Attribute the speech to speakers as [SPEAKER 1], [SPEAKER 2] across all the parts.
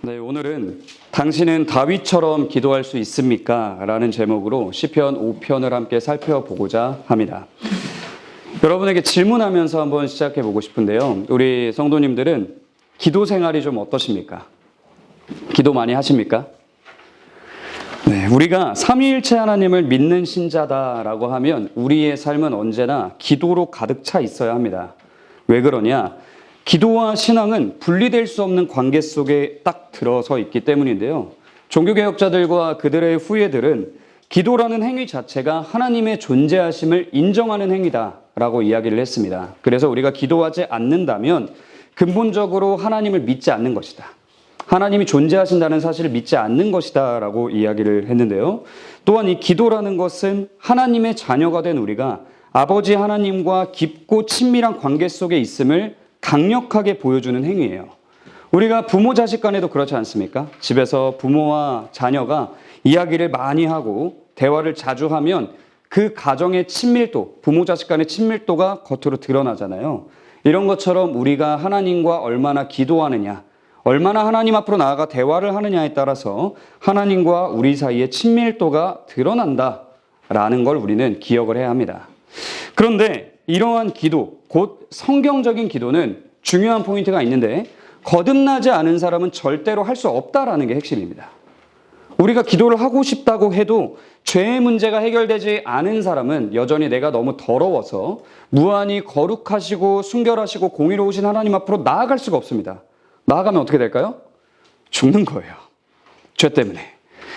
[SPEAKER 1] 네, 오늘은 당신은 다윗처럼 기도할 수 있습니까? 라는 제목으로 시편 5편을 함께 살펴보고자 합니다. 여러분에게 질문하면서 한번 시작해 보고 싶은데요. 우리 성도님들은 기도 생활이 좀 어떠십니까? 기도 많이 하십니까? 네, 우리가 삼위일체 하나님을 믿는 신자다라고 하면 우리의 삶은 언제나 기도로 가득 차 있어야 합니다. 왜 그러냐? 기도와 신앙은 분리될 수 없는 관계 속에 딱 들어서 있기 때문인데요. 종교개혁자들과 그들의 후예들은 기도라는 행위 자체가 하나님의 존재하심을 인정하는 행위다라고 이야기를 했습니다. 그래서 우리가 기도하지 않는다면 근본적으로 하나님을 믿지 않는 것이다. 하나님이 존재하신다는 사실을 믿지 않는 것이다 라고 이야기를 했는데요. 또한 이 기도라는 것은 하나님의 자녀가 된 우리가 아버지 하나님과 깊고 친밀한 관계 속에 있음을 강력하게 보여주는 행위예요. 우리가 부모 자식 간에도 그렇지 않습니까? 집에서 부모와 자녀가 이야기를 많이 하고 대화를 자주 하면 그 가정의 친밀도, 부모 자식 간의 친밀도가 겉으로 드러나잖아요. 이런 것처럼 우리가 하나님과 얼마나 기도하느냐, 얼마나 하나님 앞으로 나아가 대화를 하느냐에 따라서 하나님과 우리 사이의 친밀도가 드러난다라는 걸 우리는 기억을 해야 합니다. 그런데 이러한 기도, 곧 성경적인 기도는 중요한 포인트가 있는데 거듭나지 않은 사람은 절대로 할 수 없다라는 게 핵심입니다. 우리가 기도를 하고 싶다고 해도 죄의 문제가 해결되지 않은 사람은 여전히 내가 너무 더러워서 무한히 거룩하시고 순결하시고 공의로우신 하나님 앞으로 나아갈 수가 없습니다. 나아가면 어떻게 될까요? 죽는 거예요. 죄 때문에.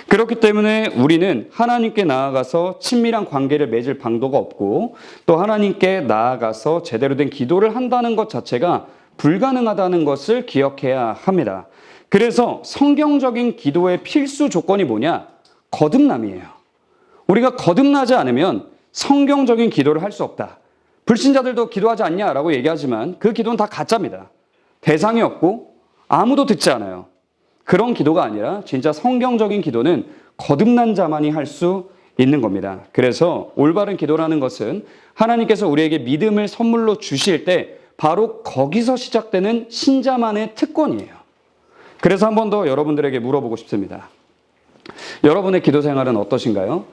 [SPEAKER 1] 그렇기 때문에 우리는 하나님께 나아가서 친밀한 관계를 맺을 방도가 없고 또 하나님께 나아가서 제대로 된 기도를 한다는 것 자체가 불가능하다는 것을 기억해야 합니다. 그래서 성경적인 기도의 필수 조건이 뭐냐? 거듭남이에요. 우리가 거듭나지 않으면 성경적인 기도를 할 수 없다. 불신자들도 기도하지 않냐라고 얘기하지만 그 기도는 다 가짜입니다. 대상이 없고 아무도 듣지 않아요. 그런 기도가 아니라 진짜 성경적인 기도는 거듭난 자만이 할 수 있는 겁니다. 그래서 올바른 기도라는 것은 하나님께서 우리에게 믿음을 선물로 주실 때 바로 거기서 시작되는 신자만의 특권이에요. 그래서 한 번 더 여러분들에게 물어보고 싶습니다. 여러분의 기도 생활은 어떠신가요?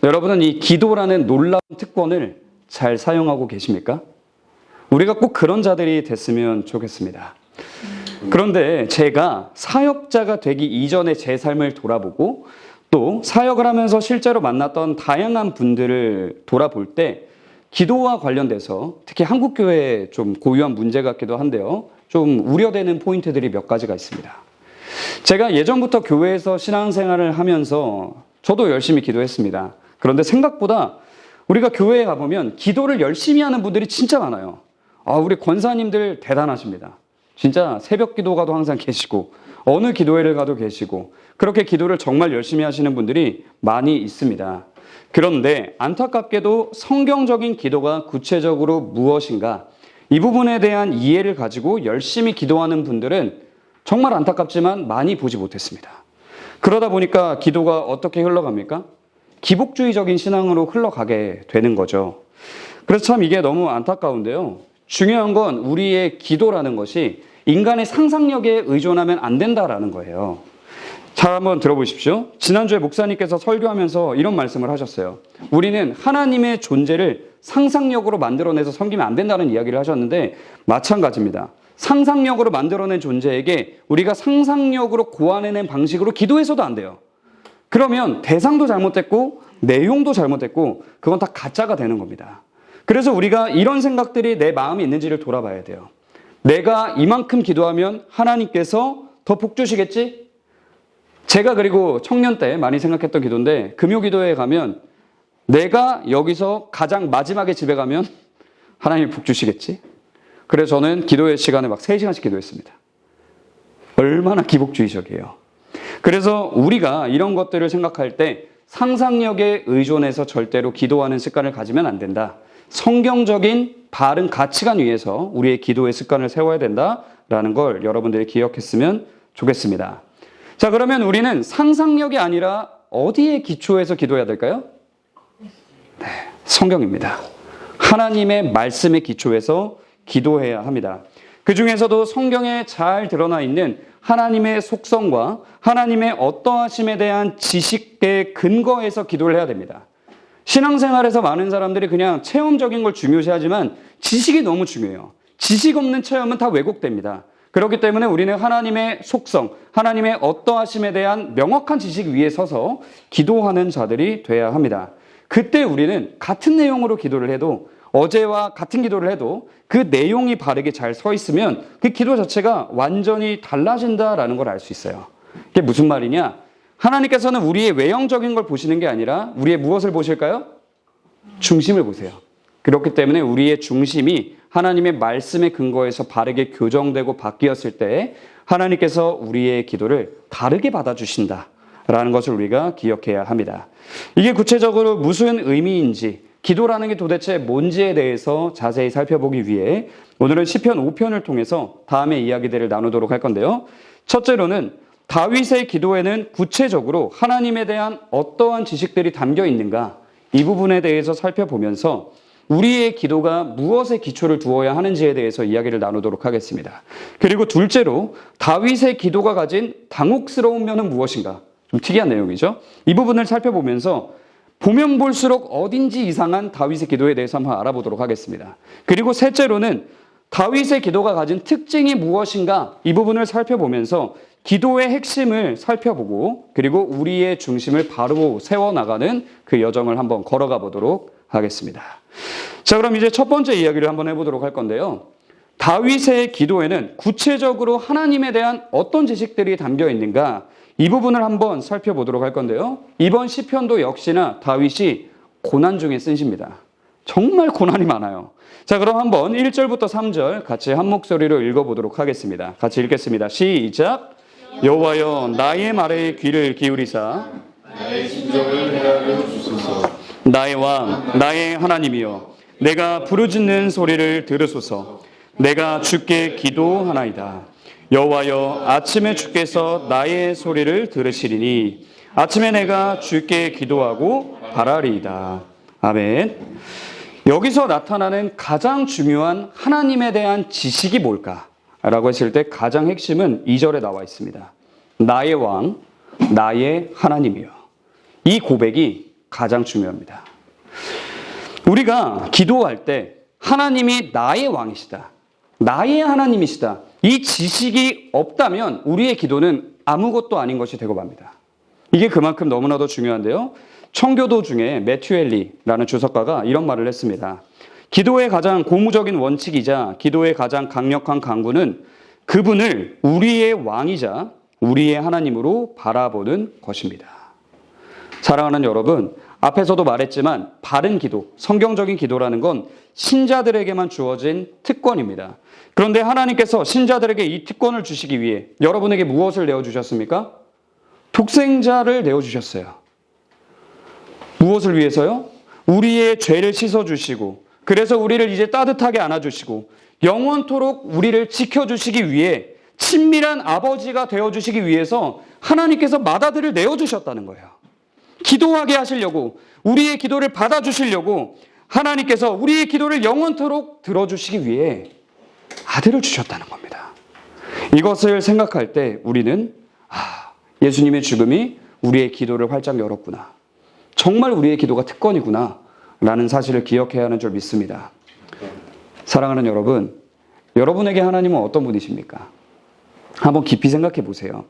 [SPEAKER 1] 여러분은 이 기도라는 놀라운 특권을 잘 사용하고 계십니까? 우리가 꼭 그런 자들이 됐으면 좋겠습니다. 그런데 제가 사역자가 되기 이전의 제 삶을 돌아보고 또 사역을 하면서 실제로 만났던 다양한 분들을 돌아볼 때 기도와 관련돼서 특히 한국교회에 좀 고유한 문제 같기도 한데요. 좀 우려되는 포인트들이 몇 가지가 있습니다. 제가 예전부터 교회에서 신앙생활을 하면서 저도 열심히 기도했습니다. 그런데 생각보다 우리가 교회에 가보면 기도를 열심히 하는 분들이 진짜 많아요. 우리 권사님들 대단하십니다. 진짜 새벽 기도가도 항상 계시고 어느 기도회를 가도 계시고 그렇게 기도를 정말 열심히 하시는 분들이 많이 있습니다. 그런데 안타깝게도 성경적인 기도가 구체적으로 무엇인가 이 부분에 대한 이해를 가지고 열심히 기도하는 분들은 정말 안타깝지만 많이 보지 못했습니다. 그러다 보니까 기도가 어떻게 흘러갑니까? 기복주의적인 신앙으로 흘러가게 되는 거죠. 그래서 참 이게 너무 안타까운데요. 중요한 건 우리의 기도라는 것이 인간의 상상력에 의존하면 안 된다라는 거예요. 잘 한번 들어보십시오. 지난주에 목사님께서 설교하면서 이런 말씀을 하셨어요. 우리는 하나님의 존재를 상상력으로 만들어내서 섬기면 안 된다는 이야기를 하셨는데 마찬가지입니다. 상상력으로 만들어낸 존재에게 우리가 상상력으로 고안해낸 방식으로 기도해서도 안 돼요. 그러면 대상도 잘못됐고 내용도 잘못됐고 그건 다 가짜가 되는 겁니다. 그래서 우리가 이런 생각들이 내 마음에 있는지를 돌아봐야 돼요. 내가 이만큼 기도하면 하나님께서 더 복 주시겠지? 제가 그리고 청년 때 많이 생각했던 기도인데 금요기도에 가면 내가 여기서 가장 마지막에 집에 가면 하나님이 복 주시겠지? 그래서 저는 기도의 시간에 막 3시간씩 기도했습니다. 얼마나 기복주의적이에요. 그래서 우리가 이런 것들을 생각할 때 상상력에 의존해서 절대로 기도하는 습관을 가지면 안 된다. 성경적인 바른 가치관 위에서 우리의 기도의 습관을 세워야 된다라는 걸 여러분들이 기억했으면 좋겠습니다. 자, 그러면 우리는 상상력이 아니라 어디에 기초해서 기도해야 될까요? 네, 성경입니다. 하나님의 말씀에 기초해서 기도해야 합니다. 그 중에서도 성경에 잘 드러나 있는 하나님의 속성과 하나님의 어떠하심에 대한 지식에 근거해서 기도를 해야 됩니다. 신앙생활에서 많은 사람들이 그냥 체험적인 걸 중요시하지만 지식이 너무 중요해요. 지식 없는 체험은 다 왜곡됩니다. 그렇기 때문에 우리는 하나님의 속성, 하나님의 어떠하심에 대한 명확한 지식 위에 서서 기도하는 자들이 돼야 합니다. 그때 우리는 같은 내용으로 기도를 해도, 어제와 같은 기도를 해도 그 내용이 바르게 잘 서 있으면 그 기도 자체가 완전히 달라진다라는 걸 알 수 있어요. 이게 무슨 말이냐? 하나님께서는 우리의 외형적인 걸 보시는 게 아니라 우리의 무엇을 보실까요? 중심을 보세요. 그렇기 때문에 우리의 중심이 하나님의 말씀에 근거해서 바르게 교정되고 바뀌었을 때 하나님께서 우리의 기도를 다르게 받아주신다라는 것을 우리가 기억해야 합니다. 이게 구체적으로 무슨 의미인지, 기도라는 게 도대체 뭔지에 대해서 자세히 살펴보기 위해 오늘은 시편 5편을 통해서 다음의 이야기들을 나누도록 할 건데요. 첫째로는 다윗의 기도에는 구체적으로 하나님에 대한 어떠한 지식들이 담겨 있는가, 이 부분에 대해서 살펴보면서 우리의 기도가 무엇에 기초를 두어야 하는지에 대해서 이야기를 나누도록 하겠습니다. 그리고 둘째로 다윗의 기도가 가진 당혹스러운 면은 무엇인가, 좀 특이한 내용이죠. 이 부분을 살펴보면서 보면 볼수록 어딘지 이상한 다윗의 기도에 대해서 한번 알아보도록 하겠습니다. 그리고 셋째로는 다윗의 기도가 가진 특징이 무엇인가, 이 부분을 살펴보면서 기도의 핵심을 살펴보고 그리고 우리의 중심을 바로 세워나가는 그 여정을 한번 걸어가 보도록 하겠습니다. 자, 그럼 이제 첫 번째 이야기를 한번 해보도록 할 건데요. 다윗의 기도에는 구체적으로 하나님에 대한 어떤 지식들이 담겨 있는가, 이 부분을 한번 살펴보도록 할 건데요. 이번 시편도 역시나 다윗이 고난 중에 쓴 시입니다. 정말 고난이 많아요. 자, 그럼 한번 1절부터 3절 같이 한 목소리로 읽어보도록 하겠습니다. 같이 읽겠습니다. 시작. 여호와여, 나의 말에 귀를 기울이사
[SPEAKER 2] 나의 심정을 헤아려 주소서.
[SPEAKER 1] 나의 왕, 나의 하나님이여, 내가 부르짖는 소리를 들으소서. 내가 주께 기도하나이다. 여호와여, 아침에 주께서 나의 소리를 들으시리니 아침에 내가 주께 기도하고 바라리이다. 아멘. 여기서 나타나는 가장 중요한 하나님에 대한 지식이 뭘까라고 했을 때 가장 핵심은 2절에 나와 있습니다. 나의 왕, 나의 하나님이여. 이 고백이 가장 중요합니다. 우리가 기도할 때 하나님이 나의 왕이시다, 나의 하나님이시다, 이 지식이 없다면 우리의 기도는 아무것도 아닌 것이 되고 맙니다. 이게 그만큼 너무나도 중요한데요. 청교도 중에 매튜 헨리라는 주석가가 이런 말을 했습니다. 기도의 가장 고무적인 원칙이자 기도의 가장 강력한 강구는 그분을 우리의 왕이자 우리의 하나님으로 바라보는 것입니다. 사랑하는 여러분, 앞에서도 말했지만 바른 기도, 성경적인 기도라는 건 신자들에게만 주어진 특권입니다. 그런데 하나님께서 신자들에게 이 특권을 주시기 위해 여러분에게 무엇을 내어주셨습니까? 독생자를 내어주셨어요. 무엇을 위해서요? 우리의 죄를 씻어주시고, 그래서 우리를 이제 따뜻하게 안아주시고 영원토록 우리를 지켜주시기 위해, 친밀한 아버지가 되어주시기 위해서 하나님께서 맏아들을 내어주셨다는 거예요. 기도하게 하시려고, 우리의 기도를 받아주시려고 하나님께서 우리의 기도를 영원토록 들어주시기 위해 아들을 주셨다는 겁니다. 이것을 생각할 때 우리는 예수님의 죽음이 우리의 기도를 활짝 열었구나, 정말 우리의 기도가 특권이구나 라는 사실을 기억해야 하는 줄 믿습니다. 사랑하는 여러분, 여러분에게 하나님은 어떤 분이십니까? 한번 깊이 생각해 보세요.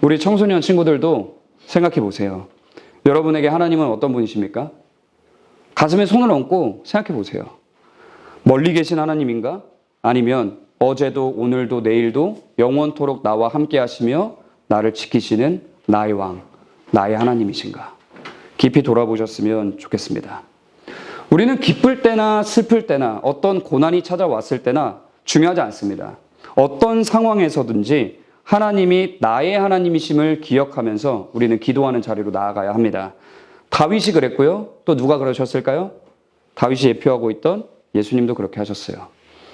[SPEAKER 1] 우리 청소년 친구들도 생각해 보세요. 여러분에게 하나님은 어떤 분이십니까? 가슴에 손을 얹고 생각해 보세요. 멀리 계신 하나님인가? 아니면 어제도 오늘도 내일도 영원토록 나와 함께 하시며 나를 지키시는 나의 왕, 나의 하나님이신가? 깊이 돌아보셨으면 좋겠습니다. 우리는 기쁠 때나 슬플 때나 어떤 고난이 찾아왔을 때나 중요하지 않습니다. 어떤 상황에서든지 하나님이 나의 하나님이심을 기억하면서 우리는 기도하는 자리로 나아가야 합니다. 다윗이 그랬고요. 또 누가 그러셨을까요? 다윗이 예표하고 있던 예수님도 그렇게 하셨어요.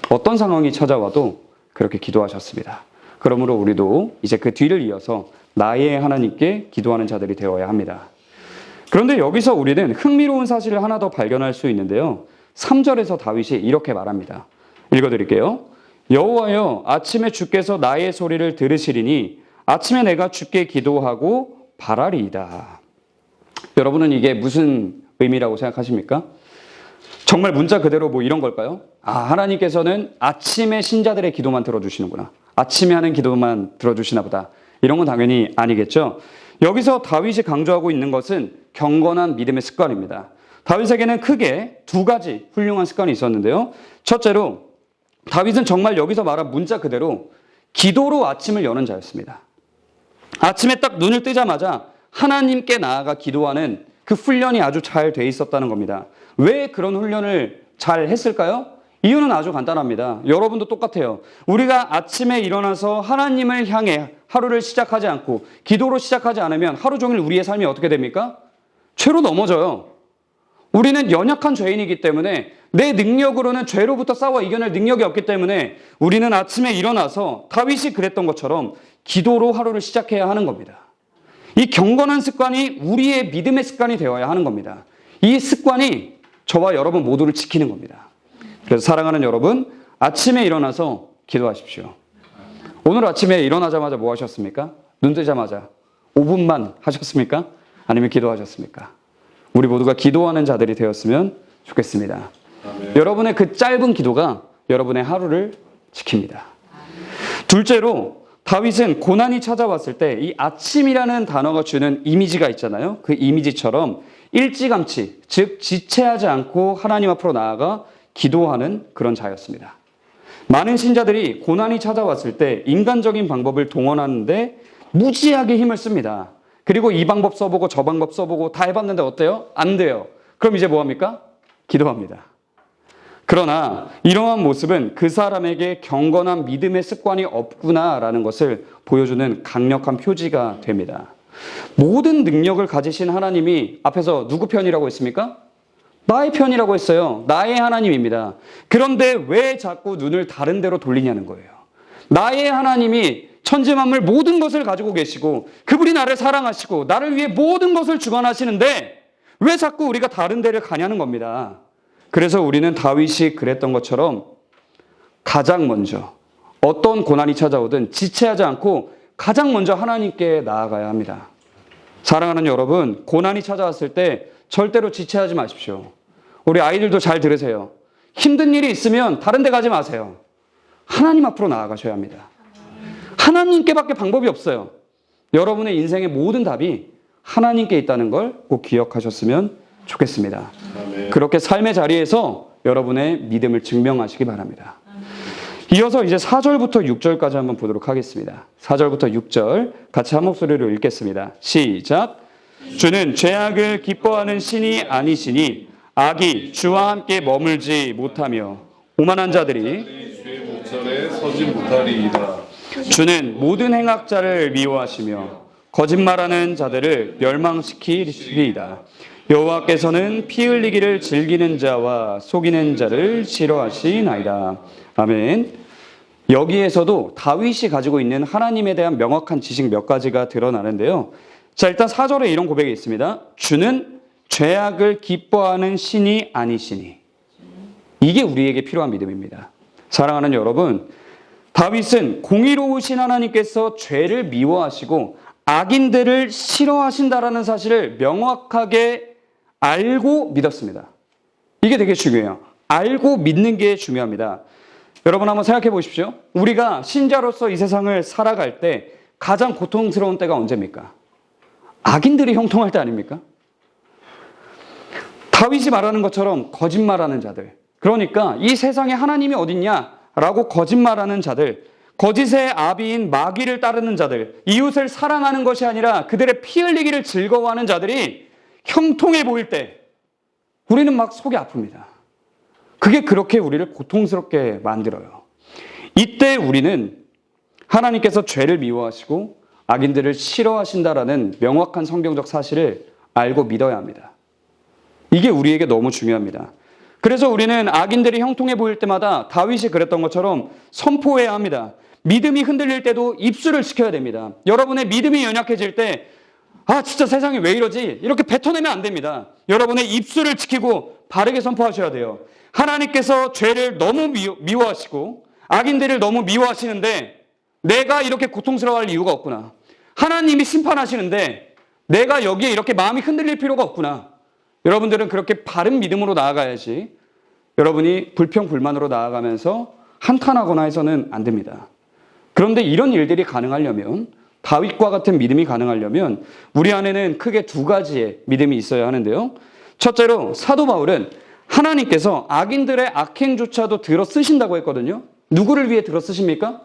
[SPEAKER 1] 어떤 상황이 찾아와도 그렇게 기도하셨습니다. 그러므로 우리도 이제 그 뒤를 이어서 나의 하나님께 기도하는 자들이 되어야 합니다. 그런데 여기서 우리는 흥미로운 사실을 하나 더 발견할 수 있는데요. 3절에서 다윗이 이렇게 말합니다. 읽어드릴게요. 여호와여 아침에 주께서 나의 소리를 들으시리니 아침에 내가 주께 기도하고 바라리이다. 여러분은 이게 무슨 의미라고 생각하십니까? 정말 문자 그대로 뭐 이런 걸까요? 하나님께서는 아침에 신자들의 기도만 들어주시는구나. 아침에 하는 기도만 들어주시나 보다. 이런 건 당연히 아니겠죠. 여기서 다윗이 강조하고 있는 것은 경건한 믿음의 습관입니다. 다윗에게는 크게 두 가지 훌륭한 습관이 있었는데요. 첫째로 다윗은 정말 여기서 말한 문자 그대로 기도로 아침을 여는 자였습니다. 아침에 딱 눈을 뜨자마자 하나님께 나아가 기도하는 그 훈련이 아주 잘 돼 있었다는 겁니다. 왜 그런 훈련을 잘 했을까요? 이유는 아주 간단합니다. 여러분도 똑같아요. 우리가 아침에 일어나서 하나님을 향해 하루를 시작하지 않고 기도로 시작하지 않으면 하루 종일 우리의 삶이 어떻게 됩니까? 죄로 넘어져요. 우리는 연약한 죄인이기 때문에 내 능력으로는 죄로부터 싸워 이겨낼 능력이 없기 때문에 우리는 아침에 일어나서 다윗이 그랬던 것처럼 기도로 하루를 시작해야 하는 겁니다. 이 경건한 습관이 우리의 믿음의 습관이 되어야 하는 겁니다. 이 습관이 저와 여러분 모두를 지키는 겁니다. 그래서 사랑하는 여러분, 아침에 일어나서 기도하십시오. 오늘 아침에 일어나자마자 뭐 하셨습니까? 눈 뜨자마자 5분만 하셨습니까? 아니면 기도하셨습니까? 우리 모두가 기도하는 자들이 되었으면 좋겠습니다.
[SPEAKER 2] 아멘.
[SPEAKER 1] 여러분의 그 짧은 기도가 여러분의 하루를 지킵니다. 둘째로 다윗은 고난이 찾아왔을 때 이 아침이라는 단어가 주는 이미지가 있잖아요. 그 이미지처럼 일찌감치, 즉 지체하지 않고 하나님 앞으로 나아가 기도하는 그런 자였습니다. 많은 신자들이 고난이 찾아왔을 때 인간적인 방법을 동원하는데 무지하게 힘을 씁니다. 그리고 이 방법 써보고 저 방법 써보고 다 해봤는데 어때요? 안 돼요. 그럼 이제 뭐 합니까? 기도합니다. 그러나 이러한 모습은 그 사람에게 경건한 믿음의 습관이 없구나라는 것을 보여주는 강력한 표지가 됩니다. 모든 능력을 가지신 하나님이 앞에서 누구 편이라고 했습니까? 나의 편이라고 했어요. 나의 하나님입니다. 그런데 왜 자꾸 눈을 다른 데로 돌리냐는 거예요. 나의 하나님이 천지만물 모든 것을 가지고 계시고 그분이 나를 사랑하시고 나를 위해 모든 것을 주관하시는데 왜 자꾸 우리가 다른 데를 가냐는 겁니다. 그래서 우리는 다윗이 그랬던 것처럼 가장 먼저 어떤 고난이 찾아오든 지체하지 않고 가장 먼저 하나님께 나아가야 합니다. 사랑하는 여러분, 고난이 찾아왔을 때 절대로 지체하지 마십시오. 우리 아이들도 잘 들으세요. 힘든 일이 있으면 다른 데 가지 마세요. 하나님 앞으로 나아가셔야 합니다. 하나님께밖에 방법이 없어요. 여러분의 인생의 모든 답이 하나님께 있다는 걸 꼭 기억하셨으면 좋겠습니다.
[SPEAKER 2] 아멘.
[SPEAKER 1] 그렇게 삶의 자리에서 여러분의 믿음을 증명하시기 바랍니다. 이어서 이제 4절부터 6절까지 한번 보도록 하겠습니다. 4절부터 6절 같이 한 목소리로 읽겠습니다. 시작. 주는 죄악을 기뻐하는 신이 아니시니 악이 주와 함께 머물지 못하며 오만한 자들이
[SPEAKER 2] 주의 목전에 서지 못하리이다.
[SPEAKER 1] 주는 모든 행악자를 미워하시며 거짓말하는 자들을 멸망시키리이다. 여호와께서는 피 흘리기를 즐기는 자와 속이는 자를 싫어하시나이다. 아멘. 여기에서도 다윗이 가지고 있는 하나님에 대한 명확한 지식 몇 가지가 드러나는데요. 자, 일단 4절에 이런 고백이 있습니다. 주는 죄악을 기뻐하는 신이 아니시니. 이게 우리에게 필요한 믿음입니다. 사랑하는 여러분, 다윗은 공의로우신 하나님께서 죄를 미워하시고 악인들을 싫어하신다라는 사실을 명확하게 알고 믿었습니다. 이게 되게 중요해요. 알고 믿는 게 중요합니다. 여러분 한번 생각해 보십시오. 우리가 신자로서 이 세상을 살아갈 때 가장 고통스러운 때가 언제입니까? 악인들이 형통할 때 아닙니까? 다윗이 말하는 것처럼 거짓말하는 자들, 그러니까 이 세상에 하나님이 어딨냐라고 거짓말하는 자들, 거짓의 아비인 마귀를 따르는 자들, 이웃을 사랑하는 것이 아니라 그들의 피 흘리기를 즐거워하는 자들이 형통해 보일 때 우리는 막 속이 아픕니다. 그게 그렇게 우리를 고통스럽게 만들어요. 이때 우리는 하나님께서 죄를 미워하시고 악인들을 싫어하신다라는 명확한 성경적 사실을 알고 믿어야 합니다. 이게 우리에게 너무 중요합니다. 그래서 우리는 악인들이 형통해 보일 때마다 다윗이 그랬던 것처럼 선포해야 합니다. 믿음이 흔들릴 때도 입술을 지켜야 됩니다. 여러분의 믿음이 연약해질 때 진짜 세상이 왜 이러지? 이렇게 뱉어내면 안 됩니다. 여러분의 입술을 지키고 바르게 선포하셔야 돼요. 하나님께서 죄를 너무 미워하시고 악인들을 너무 미워하시는데 내가 이렇게 고통스러워할 이유가 없구나. 하나님이 심판하시는데 내가 여기에 이렇게 마음이 흔들릴 필요가 없구나. 여러분들은 그렇게 바른 믿음으로 나아가야지 여러분이 불평불만으로 나아가면서 한탄하거나 해서는 안 됩니다. 그런데 이런 일들이 가능하려면, 다윗과 같은 믿음이 가능하려면 우리 안에는 크게 두 가지의 믿음이 있어야 하는데요. 첫째로 사도 바울은 하나님께서 악인들의 악행조차도 들어 쓰신다고 했거든요. 누구를 위해 들어 쓰십니까?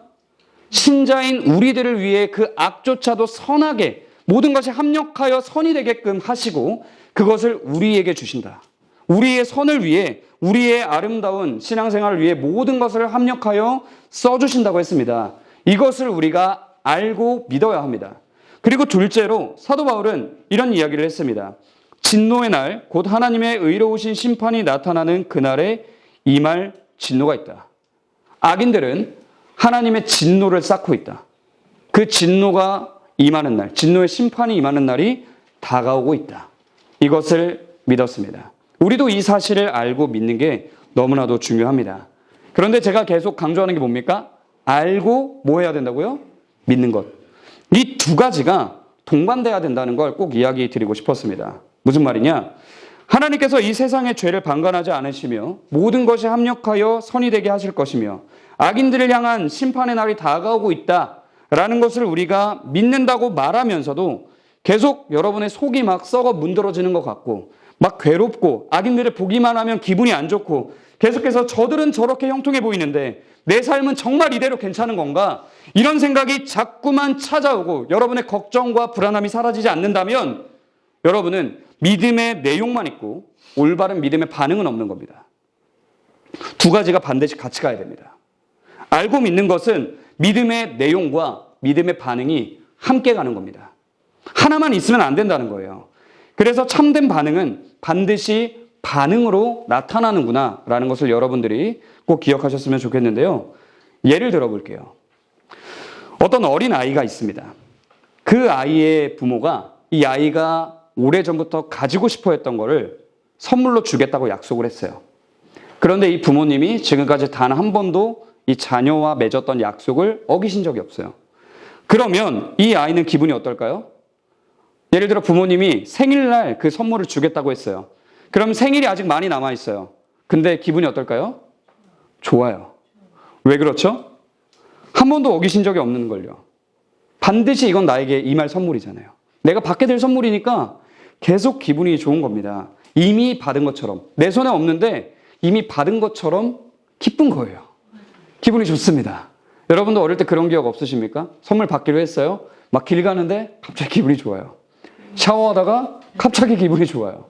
[SPEAKER 1] 신자인 우리들을 위해 그 악조차도 선하게 모든 것이 합력하여 선이 되게끔 하시고 그것을 우리에게 주신다. 우리의 선을 위해, 우리의 아름다운 신앙생활을 위해 모든 것을 합력하여 써주신다고 했습니다. 이것을 우리가 알고 믿어야 합니다. 그리고 둘째로 사도 바울은 이런 이야기를 했습니다. 진노의 날, 곧 하나님의 의로우신 심판이 나타나는 그날에 임할 진노가 있다. 악인들은 하나님의 진노를 쌓고 있다. 그 진노가 임하는 날, 진노의 심판이 임하는 날이 다가오고 있다. 이것을 믿었습니다. 우리도 이 사실을 알고 믿는 게 너무나도 중요합니다. 그런데 제가 계속 강조하는 게 뭡니까? 알고 뭐 해야 된다고요? 믿는 것. 이 두 가지가 동반돼야 된다는 걸 꼭 이야기 드리고 싶었습니다. 무슨 말이냐? 하나님께서 이 세상의 죄를 방관하지 않으시며 모든 것이 합력하여 선이 되게 하실 것이며 악인들을 향한 심판의 날이 다가오고 있다라는 것을 우리가 믿는다고 말하면서도 계속 여러분의 속이 막 썩어 문드러지는 것 같고 막 괴롭고 악인들을 보기만 하면 기분이 안 좋고 계속해서 저들은 저렇게 형통해 보이는데 내 삶은 정말 이대로 괜찮은 건가? 이런 생각이 자꾸만 찾아오고 여러분의 걱정과 불안함이 사라지지 않는다면 여러분은 믿음의 내용만 있고 올바른 믿음의 반응은 없는 겁니다. 두 가지가 반드시 같이 가야 됩니다. 알고 믿는 것은 믿음의 내용과 믿음의 반응이 함께 가는 겁니다. 하나만 있으면 안 된다는 거예요. 그래서 참된 반응은 반드시 반응으로 나타나는구나 라는 것을 여러분들이 꼭 기억하셨으면 좋겠는데요. 예를 들어 볼게요. 어떤 어린 아이가 있습니다. 그 아이의 부모가 이 아이가 오래전부터 가지고 싶어 했던 거를 선물로 주겠다고 약속을 했어요. 그런데 이 부모님이 지금까지 단 한 번도 이 자녀와 맺었던 약속을 어기신 적이 없어요. 그러면 이 아이는 기분이 어떨까요? 예를 들어 부모님이 생일날 그 선물을 주겠다고 했어요. 그럼 생일이 아직 많이 남아있어요. 근데 기분이 어떨까요? 좋아요. 왜 그렇죠? 한 번도 어기신 적이 없는 걸요. 반드시 이건 나에게 임할 선물이잖아요. 내가 받게 될 선물이니까 계속 기분이 좋은 겁니다. 이미 받은 것처럼. 내 손에 없는데 이미 받은 것처럼 기쁜 거예요. 기분이 좋습니다. 여러분도 어릴 때 그런 기억 없으십니까? 선물 받기로 했어요. 막 길 가는데 갑자기 기분이 좋아요. 샤워하다가 갑자기 기분이 좋아요.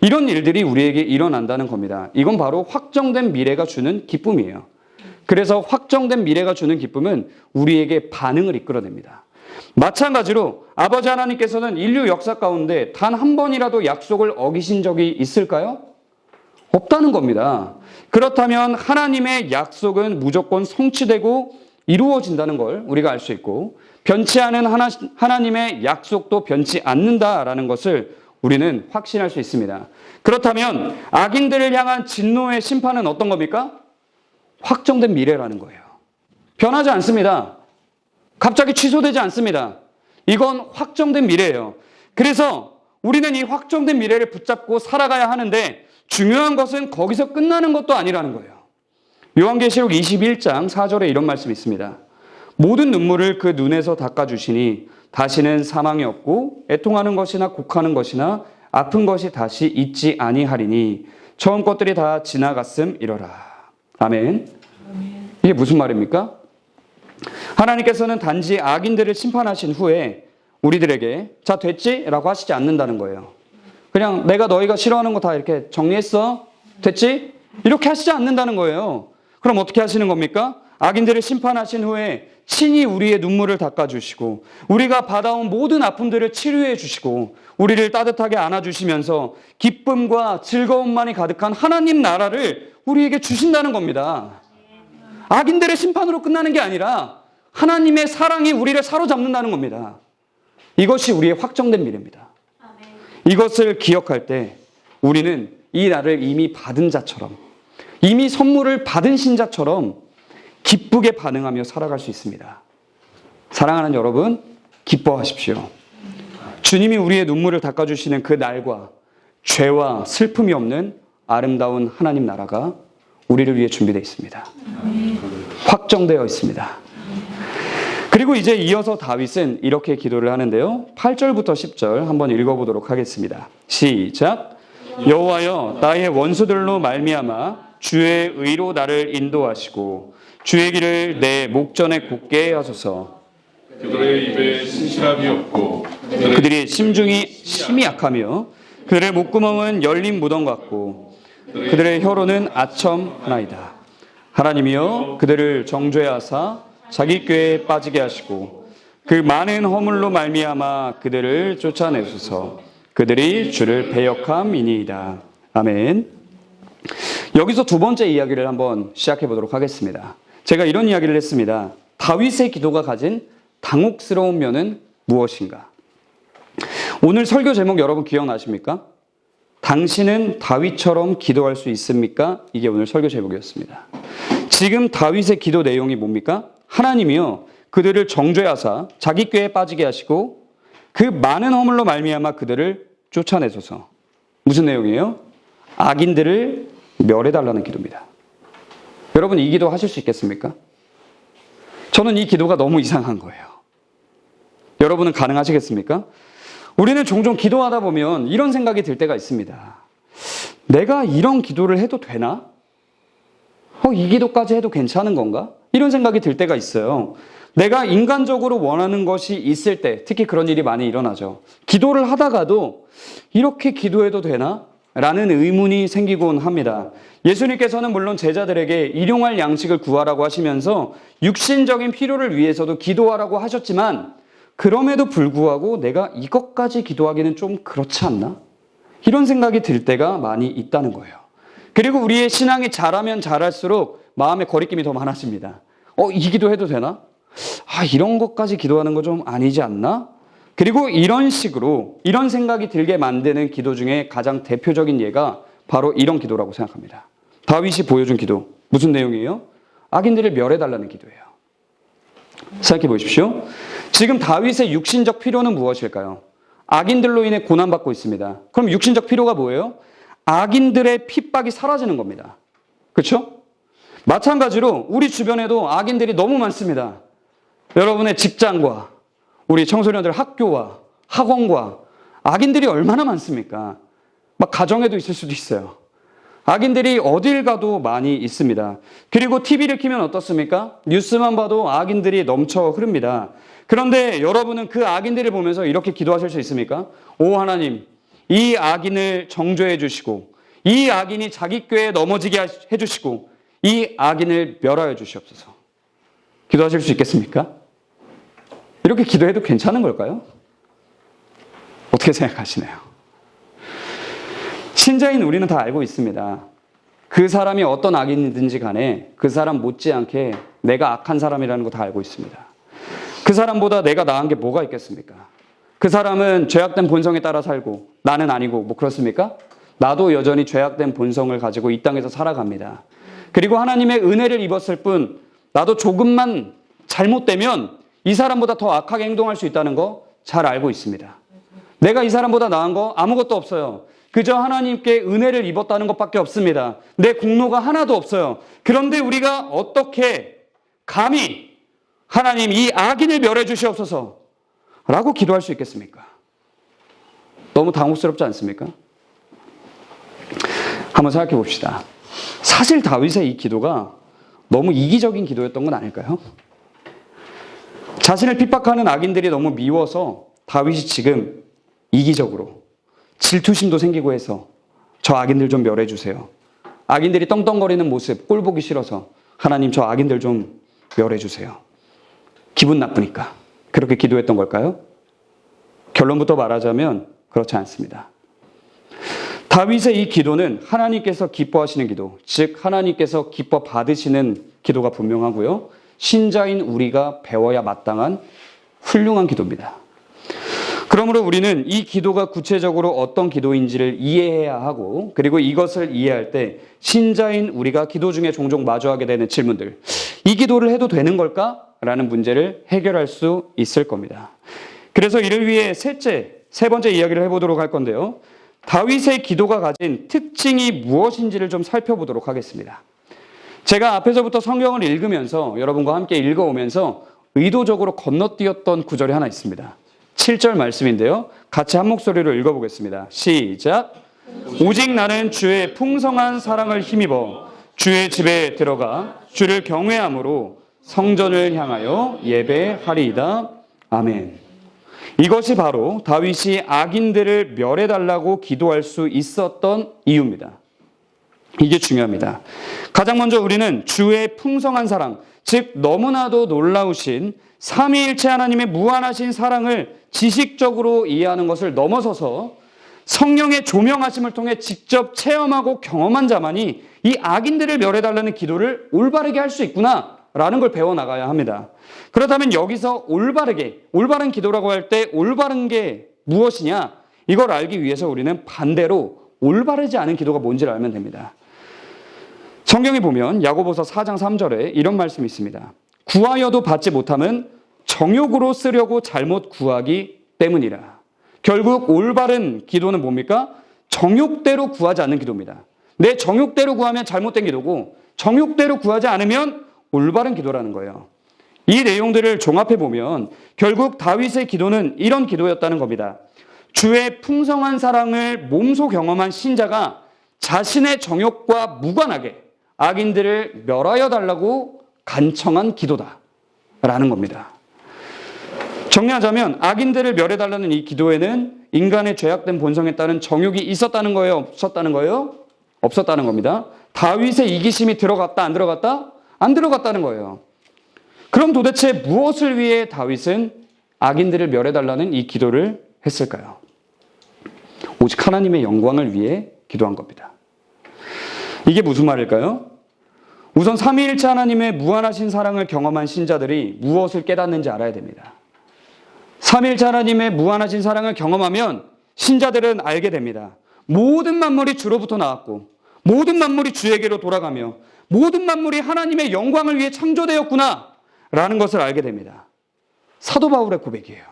[SPEAKER 1] 이런 일들이 우리에게 일어난다는 겁니다. 이건 바로 확정된 미래가 주는 기쁨이에요. 그래서 확정된 미래가 주는 기쁨은 우리에게 반응을 이끌어냅니다. 마찬가지로 아버지 하나님께서는 인류 역사 가운데 단 한 번이라도 약속을 어기신 적이 있을까요? 없다는 겁니다. 그렇다면 하나님의 약속은 무조건 성취되고 이루어진다는 걸 우리가 알 수 있고 변치 않은 하나님의 약속도 변치 않는다라는 것을 우리는 확신할 수 있습니다. 그렇다면 악인들을 향한 진노의 심판은 어떤 겁니까? 확정된 미래라는 거예요. 변하지 않습니다. 갑자기 취소되지 않습니다. 이건 확정된 미래예요. 그래서 우리는 이 확정된 미래를 붙잡고 살아가야 하는데 중요한 것은 거기서 끝나는 것도 아니라는 거예요. 요한계시록 21장 4절에 이런 말씀이 있습니다. 모든 눈물을 그 눈에서 닦아주시니 다시는 사망이 없고 애통하는 것이나 곡하는 것이나 아픈 것이 다시 있지 아니하리니 처음 것들이 다 지나갔음이러라. 아멘. 이게 무슨 말입니까? 하나님께서는 단지 악인들을 심판하신 후에 우리들에게 자 됐지? 라고 하시지 않는다는 거예요. 그냥 내가 너희가 싫어하는 거 다 이렇게 정리했어? 됐지? 이렇게 하시지 않는다는 거예요. 그럼 어떻게 하시는 겁니까? 악인들을 심판하신 후에 친히 우리의 눈물을 닦아주시고 우리가 받아온 모든 아픔들을 치료해 주시고 우리를 따뜻하게 안아주시면서 기쁨과 즐거움만이 가득한 하나님 나라를 우리에게 주신다는 겁니다. 악인들의 심판으로 끝나는 게 아니라 하나님의 사랑이 우리를 사로잡는다는 겁니다. 이것이 우리의 확정된 미래입니다. 이것을 기억할 때 우리는 이 날을 이미 받은 자처럼 이미 선물을 받은 신자처럼 기쁘게 반응하며 살아갈 수 있습니다. 사랑하는 여러분, 기뻐하십시오. 주님이 우리의 눈물을 닦아주시는 그 날과 죄와 슬픔이 없는 아름다운 하나님 나라가 우리를 위해 준비되어 있습니다. 확정되어 있습니다. 그리고 이제 이어서 다윗은 이렇게 기도를 하는데요. 8절부터 10절 한번 읽어보도록 하겠습니다. 시작. 여호와여, 나의 원수들로 말미암아 주의 의로 나를 인도하시고 주의 길을 내 목전에 굳게 하소서.
[SPEAKER 2] 그들의 입에 신실함이 없고
[SPEAKER 1] 그들의 심이 약하며 그들의 목구멍은 열린 무덤 같고 그들의 혀로는 아첨 하나이다. 하나님이여, 그들을 정죄하사 자기 꾀에 빠지게 하시고 그 많은 허물로 말미암아 그들을 쫓아내소서. 그들이 주를 배역함이니이다. 아멘. 여기서 두 번째 이야기를 한번 시작해 보도록 하겠습니다. 제가 이런 이야기를 했습니다. 다윗의 기도가 가진 당혹스러운 면은 무엇인가? 오늘 설교 제목 여러분 기억나십니까? 당신은 다윗처럼 기도할 수 있습니까? 이게 오늘 설교 제목이었습니다. 지금 다윗의 기도 내용이 뭡니까? 하나님이여, 그들을 정죄하사 자기 꾀에 빠지게 하시고 그 많은 허물로 말미암아 그들을 쫓아내소서. 무슨 내용이에요? 악인들을 멸해달라는 기도입니다. 여러분, 이 기도 하실 수 있겠습니까? 저는 이 기도가 너무 이상한 거예요. 여러분은 가능하시겠습니까? 우리는 종종 기도하다 보면 이런 생각이 들 때가 있습니다. 내가 이런 기도를 해도 되나? 이 기도까지 해도 괜찮은 건가? 이런 생각이 들 때가 있어요. 내가 인간적으로 원하는 것이 있을 때, 특히 그런 일이 많이 일어나죠. 기도를 하다가도 이렇게 기도해도 되나? 라는 의문이 생기곤 합니다. 예수님께서는 물론 제자들에게 일용할 양식을 구하라고 하시면서 육신적인 필요를 위해서도 기도하라고 하셨지만, 그럼에도 불구하고 내가 이것까지 기도하기는 좀 그렇지 않나? 이런 생각이 들 때가 많이 있다는 거예요. 그리고 우리의 신앙이 자라면 자랄수록 마음의 거리낌이 더 많아집니다. 이 기도해도 되나? 이런 것까지 기도하는 거 좀 아니지 않나? 그리고 이런 식으로 이런 생각이 들게 만드는 기도 중에 가장 대표적인 예가 바로 이런 기도라고 생각합니다. 다윗이 보여준 기도. 무슨 내용이에요? 악인들을 멸해달라는 기도예요. 생각해 보십시오. 지금 다윗의 육신적 필요는 무엇일까요? 악인들로 인해 고난받고 있습니다. 그럼 육신적 필요가 뭐예요? 악인들의 핍박이 사라지는 겁니다. 그렇죠? 마찬가지로 우리 주변에도 악인들이 너무 많습니다. 여러분의 직장과 우리 청소년들 학교와 학원과 악인들이 얼마나 많습니까? 막 가정에도 있을 수도 있어요. 악인들이 어딜 가도 많이 있습니다. 그리고 TV를 켜면 어떻습니까? 뉴스만 봐도 악인들이 넘쳐 흐릅니다. 그런데 여러분은 그 악인들을 보면서 이렇게 기도하실 수 있습니까? 오 하나님, 이 악인을 정죄해 주시고 이 악인이 자기 꾀에 넘어지게 해 주시고 이 악인을 멸하여 주시옵소서. 기도하실 수 있겠습니까? 이렇게 기도해도 괜찮은 걸까요? 어떻게 생각하시나요? 신자인 우리는 다 알고 있습니다. 그 사람이 어떤 악인이든지 간에 그 사람 못지않게 내가 악한 사람이라는 거 다 알고 있습니다. 그 사람보다 내가 나은 게 뭐가 있겠습니까? 그 사람은 죄악된 본성에 따라 살고 나는 아니고 뭐 그렇습니까? 나도 여전히 죄악된 본성을 가지고 이 땅에서 살아갑니다. 그리고 하나님의 은혜를 입었을 뿐 나도 조금만 잘못되면 이 사람보다 더 악하게 행동할 수 있다는 거 잘 알고 있습니다. 내가 이 사람보다 나은 거 아무것도 없어요. 그저 하나님께 은혜를 입었다는 것밖에 없습니다. 내 공로가 하나도 없어요. 그런데 우리가 어떻게 감히 하나님 이 악인을 멸해 주시옵소서 라고 기도할 수 있겠습니까? 너무 당혹스럽지 않습니까? 한번 생각해 봅시다. 사실 다윗의 이 기도가 너무 이기적인 기도였던 건 아닐까요? 자신을 핍박하는 악인들이 너무 미워서 다윗이 지금 이기적으로 질투심도 생기고 해서 저 악인들 좀 멸해 주세요. 악인들이 떵떵거리는 모습 꼴 보기 싫어서 하나님 저 악인들 좀 멸해 주세요. 기분 나쁘니까 그렇게 기도했던 걸까요? 결론부터 말하자면 그렇지 않습니다. 다윗의 이 기도는 하나님께서 기뻐하시는 기도, 즉 하나님께서 기뻐 받으시는 기도가 분명하고요. 신자인 우리가 배워야 마땅한 훌륭한 기도입니다. 그러므로 우리는 이 기도가 구체적으로 어떤 기도인지를 이해해야 하고, 그리고 이것을 이해할 때 신자인 우리가 기도 중에 종종 마주하게 되는 질문들, 이 기도를 해도 되는 걸까? 라는 문제를 해결할 수 있을 겁니다. 그래서 이를 위해 세 번째 이야기를 해보도록 할 건데요. 다윗의 기도가 가진 특징이 무엇인지를 좀 살펴보도록 하겠습니다. 제가 앞에서부터 성경을 읽으면서 여러분과 함께 읽어오면서 의도적으로 건너뛰었던 구절이 하나 있습니다. 7절 말씀인데요. 같이 한 목소리로 읽어보겠습니다. 시작. 오직 나는 주의 풍성한 사랑을 힘입어 주의 집에 들어가 주를 경외함으로 성전을 향하여 예배하리이다. 아멘. 이것이 바로 다윗이 악인들을 멸해달라고 기도할 수 있었던 이유입니다. 이게 중요합니다. 가장 먼저 우리는 주의 풍성한 사랑, 즉 너무나도 놀라우신 삼위일체 하나님의 무한하신 사랑을 지식적으로 이해하는 것을 넘어서서 성령의 조명하심을 통해 직접 체험하고 경험한 자만이 이 악인들을 멸해달라는 기도를 올바르게 할 수 있구나라는 걸 배워나가야 합니다. 그렇다면 여기서 올바른 기도라고 할 때 올바른 게 무엇이냐? 이걸 알기 위해서 우리는 반대로 올바르지 않은 기도가 뭔지를 알면 됩니다. 성경에 보면 야고보서 4장 3절에 이런 말씀이 있습니다. 구하여도 받지 못함은 정욕으로 쓰려고 잘못 구하기 때문이라. 결국 올바른 기도는 뭡니까? 정욕대로 구하지 않는 기도입니다. 내 정욕대로 구하면 잘못된 기도고 정욕대로 구하지 않으면 올바른 기도라는 거예요. 이 내용들을 종합해 보면 결국 다윗의 기도는 이런 기도였다는 겁니다. 주의 풍성한 사랑을 몸소 경험한 신자가 자신의 정욕과 무관하게 악인들을 멸하여 달라고 간청한 기도다라는 겁니다. 정리하자면 악인들을 멸해달라는 이 기도에는 인간의 죄악된 본성에 따른 정욕이 있었다는 거예요? 없었다는 거예요? 없었다는 겁니다. 다윗의 이기심이 들어갔다? 안 들어갔다? 안 들어갔다는 거예요. 그럼 도대체 무엇을 위해 다윗은 악인들을 멸해달라는 이 기도를 했을까요? 오직 하나님의 영광을 위해 기도한 겁니다. 이게 무슨 말일까요? 우선 삼위일체 하나님의 무한하신 사랑을 경험한 신자들이 무엇을 깨닫는지 알아야 됩니다. 삼위일체 하나님의 무한하신 사랑을 경험하면 신자들은 알게 됩니다. 모든 만물이 주로부터 나왔고 모든 만물이 주에게로 돌아가며 모든 만물이 하나님의 영광을 위해 창조되었구나 라는 것을 알게 됩니다. 사도 바울의 고백이에요.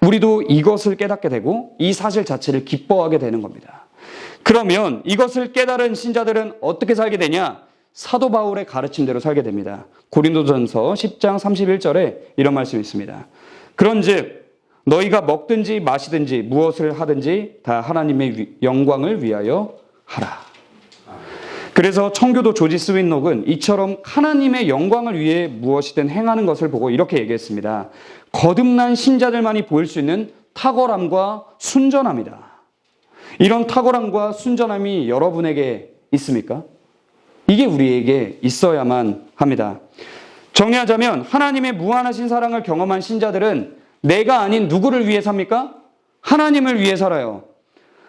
[SPEAKER 1] 우리도 이것을 깨닫게 되고 이 사실 자체를 기뻐하게 되는 겁니다. 그러면 이것을 깨달은 신자들은 어떻게 살게 되냐? 사도 바울의 가르침대로 살게 됩니다. 고린도전서 10장 31절에 이런 말씀이 있습니다. 그런즉 너희가 먹든지 마시든지 무엇을 하든지 다 하나님의 영광을 위하여 하라. 그래서 청교도 조지 스윈록은 이처럼 하나님의 영광을 위해 무엇이든 행하는 것을 보고 이렇게 얘기했습니다. 거듭난 신자들만이 보일 수 있는 탁월함과 순전함이다. 이런 탁월함과 순전함이 여러분에게 있습니까? 이게 우리에게 있어야만 합니다. 정리하자면 하나님의 무한하신 사랑을 경험한 신자들은 내가 아닌 누구를 위해 삽니까? 하나님을 위해 살아요.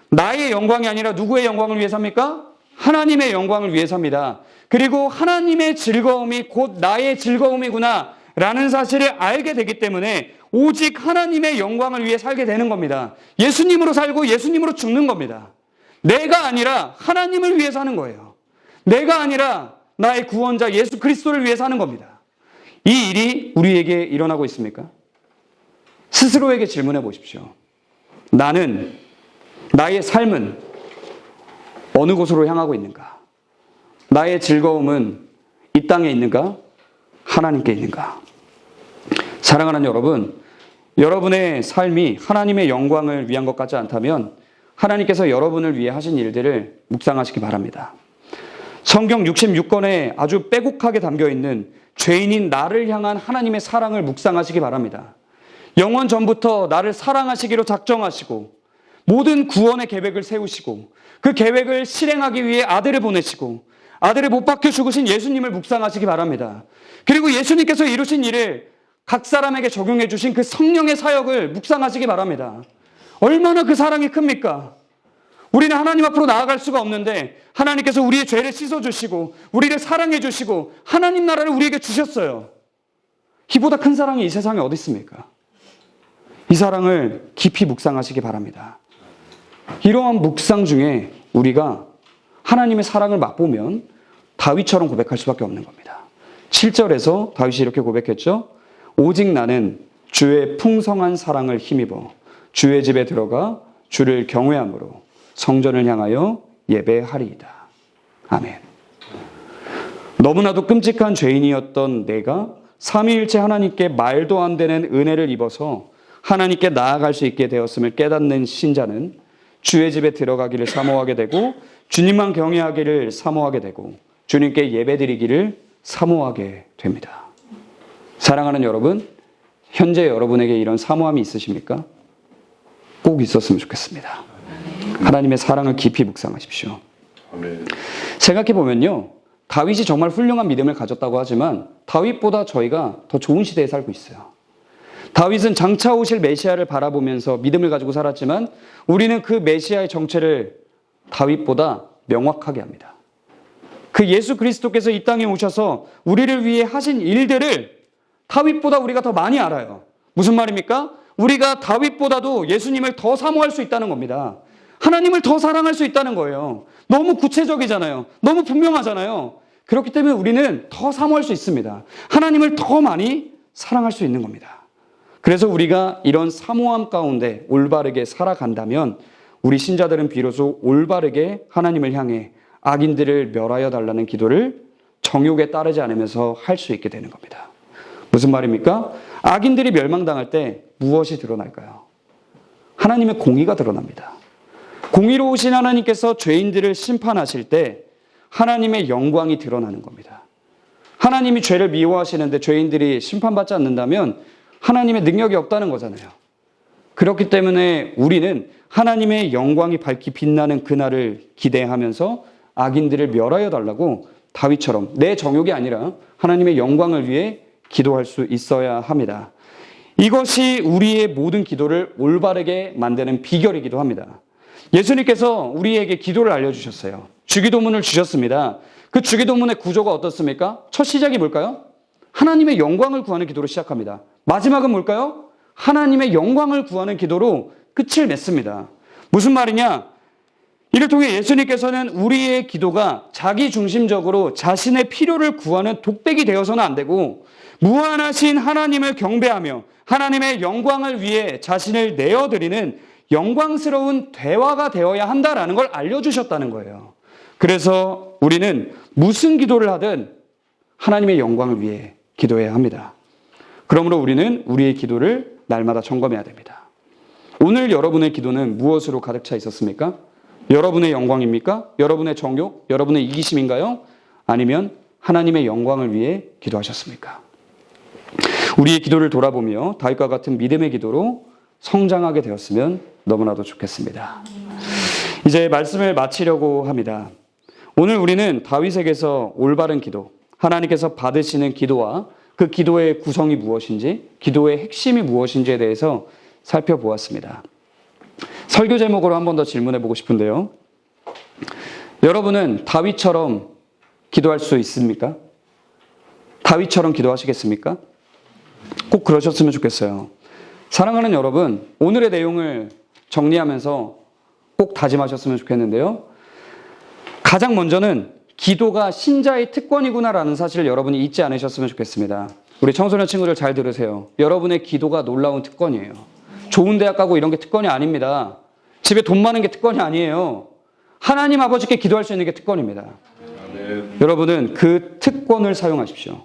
[SPEAKER 1] 나의 영광이 아니라 누구의 영광을 위해 삽니까? 하나님의 영광을 위해 삽니다. 그리고 하나님의 즐거움이 곧 나의 즐거움이구나 라는 사실을 알게 되기 때문에 오직 하나님의 영광을 위해 살게 되는 겁니다. 예수님으로 살고 예수님으로 죽는 겁니다. 내가 아니라 하나님을 위해 사는 거예요. 내가 아니라 나의 구원자 예수 그리스도를 위해 사는 겁니다. 이 일이 우리에게 일어나고 있습니까? 스스로에게 질문해 보십시오. 나의 삶은 어느 곳으로 향하고 있는가? 나의 즐거움은 이 땅에 있는가? 하나님께 있는가? 사랑하는 여러분, 여러분의 삶이 하나님의 영광을 위한 것 같지 않다면 하나님께서 여러분을 위해 하신 일들을 묵상하시기 바랍니다. 성경 66권에 아주 빼곡하게 담겨있는 죄인인 나를 향한 하나님의 사랑을 묵상하시기 바랍니다. 영원 전부터 나를 사랑하시기로 작정하시고 모든 구원의 계획을 세우시고 그 계획을 실행하기 위해 아들을 보내시고 아들을 못 박혀 죽으신 예수님을 묵상하시기 바랍니다. 그리고 예수님께서 이루신 일을 각 사람에게 적용해 주신 그 성령의 사역을 묵상하시기 바랍니다. 얼마나 그 사랑이 큽니까? 우리는 하나님 앞으로 나아갈 수가 없는데 하나님께서 우리의 죄를 씻어주시고 우리를 사랑해주시고 하나님 나라를 우리에게 주셨어요. 이보다 큰 사랑이 이 세상에 어디 있습니까? 이 사랑을 깊이 묵상하시기 바랍니다. 이러한 묵상 중에 우리가 하나님의 사랑을 맛보면 다윗처럼 고백할 수밖에 없는 겁니다. 7절에서 다윗이 이렇게 고백했죠. 오직 나는 주의 풍성한 사랑을 힘입어 주의 집에 들어가 주를 경외함으로 성전을 향하여 예배하리이다. 아멘. 너무나도 끔찍한 죄인이었던 내가 삼위일체 하나님께 말도 안 되는 은혜를 입어서 하나님께 나아갈 수 있게 되었음을 깨닫는 신자는 주의 집에 들어가기를 사모하게 되고 주님만 경외하기를 사모하게 되고 주님께 예배드리기를 사모하게 됩니다. 사랑하는 여러분, 현재 여러분에게 이런 사모함이 있으십니까? 꼭 있었으면 좋겠습니다. 하나님의 사랑을 깊이 묵상하십시오.
[SPEAKER 2] 아멘.
[SPEAKER 1] 생각해보면요, 다윗이 정말 훌륭한 믿음을 가졌다고 하지만 다윗보다 저희가 더 좋은 시대에 살고 있어요. 다윗은 장차 오실 메시아를 바라보면서 믿음을 가지고 살았지만 우리는 그 메시아의 정체를 다윗보다 명확하게 합니다. 그 예수 그리스도께서 이 땅에 오셔서 우리를 위해 하신 일들을 다윗보다 우리가 더 많이 알아요. 무슨 말입니까? 우리가 다윗보다도 예수님을 더 사모할 수 있다는 겁니다. 하나님을 더 사랑할 수 있다는 거예요. 너무 구체적이잖아요. 너무 분명하잖아요. 그렇기 때문에 우리는 더 사모할 수 있습니다. 하나님을 더 많이 사랑할 수 있는 겁니다. 그래서 우리가 이런 사모함 가운데 올바르게 살아간다면 우리 신자들은 비로소 올바르게 하나님을 향해 악인들을 멸하여 달라는 기도를 정욕에 따르지 않으면서 할 수 있게 되는 겁니다. 무슨 말입니까? 악인들이 멸망당할 때 무엇이 드러날까요? 하나님의 공의가 드러납니다. 공의로우신 하나님께서 죄인들을 심판하실 때 하나님의 영광이 드러나는 겁니다. 하나님이 죄를 미워하시는데 죄인들이 심판받지 않는다면 하나님의 능력이 없다는 거잖아요. 그렇기 때문에 우리는 하나님의 영광이 밝히 빛나는 그날을 기대하면서 악인들을 멸하여 달라고 다윗처럼 내 정욕이 아니라 하나님의 영광을 위해 기도할 수 있어야 합니다. 이것이 우리의 모든 기도를 올바르게 만드는 비결이기도 합니다. 예수님께서 우리에게 기도를 알려주셨어요. 주기도문을 주셨습니다. 그 주기도문의 구조가 어떻습니까? 첫 시작이 뭘까요? 하나님의 영광을 구하는 기도로 시작합니다. 마지막은 뭘까요? 하나님의 영광을 구하는 기도로 끝을 맺습니다. 무슨 말이냐? 이를 통해 예수님께서는 우리의 기도가 자기중심적으로 자신의 필요를 구하는 독백이 되어서는 안 되고 무한하신 하나님을 경배하며 하나님의 영광을 위해 자신을 내어드리는 영광스러운 대화가 되어야 한다라는 걸 알려주셨다는 거예요. 그래서 우리는 무슨 기도를 하든 하나님의 영광을 위해 기도해야 합니다. 그러므로 우리는 우리의 기도를 날마다 점검해야 됩니다. 오늘 여러분의 기도는 무엇으로 가득 차 있었습니까? 여러분의 영광입니까? 여러분의 정욕? 여러분의 이기심인가요? 아니면 하나님의 영광을 위해 기도하셨습니까? 우리의 기도를 돌아보며 다윗과 같은 믿음의 기도로 성장하게 되었으면 너무나도 좋겠습니다. 이제 말씀을 마치려고 합니다. 오늘 우리는 다윗에게서 올바른 기도, 하나님께서 받으시는 기도와 그 기도의 구성이 무엇인지, 기도의 핵심이 무엇인지에 대해서 살펴보았습니다. 설교 제목으로 한 번 더 질문해 보고 싶은데요. 여러분은 다윗처럼 기도할 수 있습니까? 다윗처럼 기도하시겠습니까? 꼭 그러셨으면 좋겠어요. 사랑하는 여러분, 오늘의 내용을 정리하면서 꼭 다짐하셨으면 좋겠는데요. 가장 먼저는 기도가 신자의 특권이구나라는 사실을 여러분이 잊지 않으셨으면 좋겠습니다. 우리 청소년 친구들 잘 들으세요. 여러분의 기도가 놀라운 특권이에요. 좋은 대학 가고 이런 게 특권이 아닙니다. 집에 돈 많은 게 특권이 아니에요. 하나님 아버지께 기도할 수 있는 게 특권입니다.
[SPEAKER 2] 아멘.
[SPEAKER 1] 여러분은 그 특권을 사용하십시오.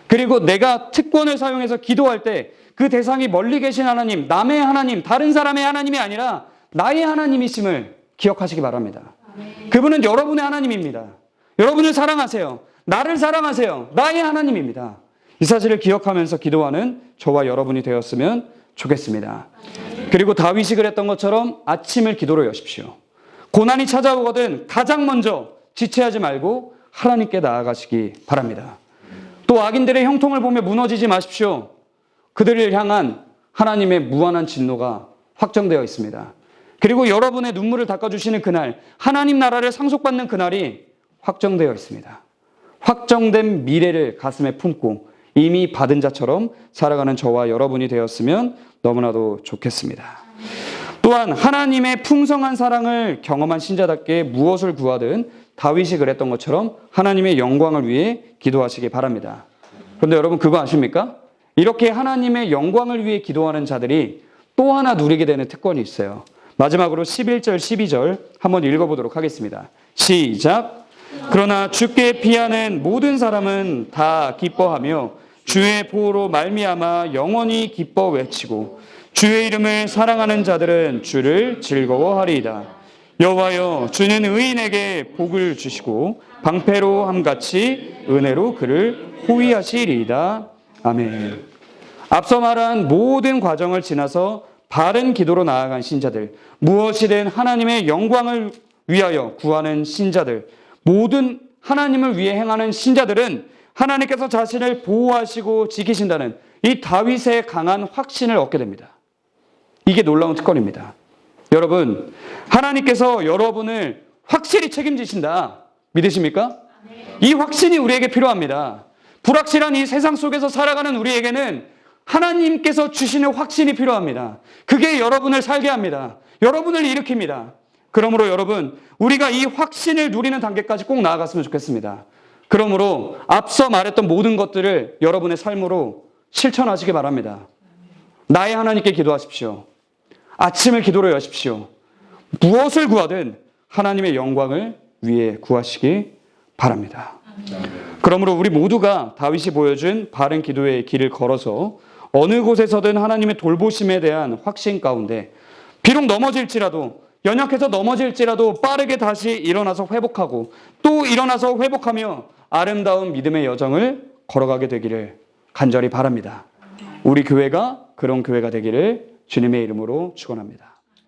[SPEAKER 1] 그리고 내가 특권을 사용해서 기도할 때 그 대상이 멀리 계신 하나님, 남의 하나님, 다른 사람의 하나님이 아니라 나의 하나님이심을 기억하시기 바랍니다. 그분은 여러분의 하나님입니다. 여러분을 사랑하세요. 나를 사랑하세요. 나의 하나님입니다. 이 사실을 기억하면서 기도하는 저와 여러분이 되었으면 좋겠습니다. 그리고 다윗이 그랬던 것처럼 아침을 기도로 여십시오. 고난이 찾아오거든 가장 먼저 지체하지 말고 하나님께 나아가시기 바랍니다. 또 악인들의 형통을 보며 무너지지 마십시오. 그들을 향한 하나님의 무한한 진노가 확정되어 있습니다. 그리고 여러분의 눈물을 닦아주시는 그날, 하나님 나라를 상속받는 그날이 확정되어 있습니다. 확정된 미래를 가슴에 품고 이미 받은 자처럼 살아가는 저와 여러분이 되었으면 너무나도 좋겠습니다. 또한 하나님의 풍성한 사랑을 경험한 신자답게 무엇을 구하든 다윗이 그랬던 것처럼 하나님의 영광을 위해 기도하시기 바랍니다. 그런데 여러분 그거 아십니까? 이렇게 하나님의 영광을 위해 기도하는 자들이 또 하나 누리게 되는 특권이 있어요. 마지막으로 11절, 12절 한번 읽어보도록 하겠습니다. 시작! 그러나 주께 피하는 모든 사람은 다 기뻐하며 주의 보호로 말미암아 영원히 기뻐 외치고 주의 이름을 사랑하는 자들은 주를 즐거워하리이다. 여호와여, 주는 의인에게 복을 주시고 방패로 함같이 은혜로 그를 호위하시리이다. 아멘. 앞서 말한 모든 과정을 지나서 바른 기도로 나아간 신자들, 무엇이든 하나님의 영광을 위하여 구하는 신자들, 모든 하나님을 위해 행하는 신자들은 하나님께서 자신을 보호하시고 지키신다는 이 다윗의 강한 확신을 얻게 됩니다. 이게 놀라운 특권입니다. 여러분, 하나님께서 여러분을 확실히 책임지신다. 믿으십니까? 이 확신이 우리에게 필요합니다. 불확실한 이 세상 속에서 살아가는 우리에게는 하나님께서 주시는 확신이 필요합니다. 그게 여러분을 살게 합니다. 여러분을 일으킵니다. 그러므로 여러분, 우리가 이 확신을 누리는 단계까지 꼭 나아갔으면 좋겠습니다. 그러므로 앞서 말했던 모든 것들을 여러분의 삶으로 실천하시기 바랍니다. 나의 하나님께 기도하십시오. 아침을 기도로 여십시오. 무엇을 구하든 하나님의 영광을 위해 구하시기 바랍니다. 그러므로 우리 모두가 다윗이 보여준 바른 기도의 길을 걸어서 어느 곳에서든 하나님의 돌보심에 대한 확신 가운데 비록 넘어질지라도, 연약해서 넘어질지라도 빠르게 다시 일어나서 회복하고 또 일어나서 회복하며 아름다운 믿음의 여정을 걸어가게 되기를 간절히 바랍니다. 우리 교회가 그런 교회가 되기를 주님의 이름으로 축원합니다.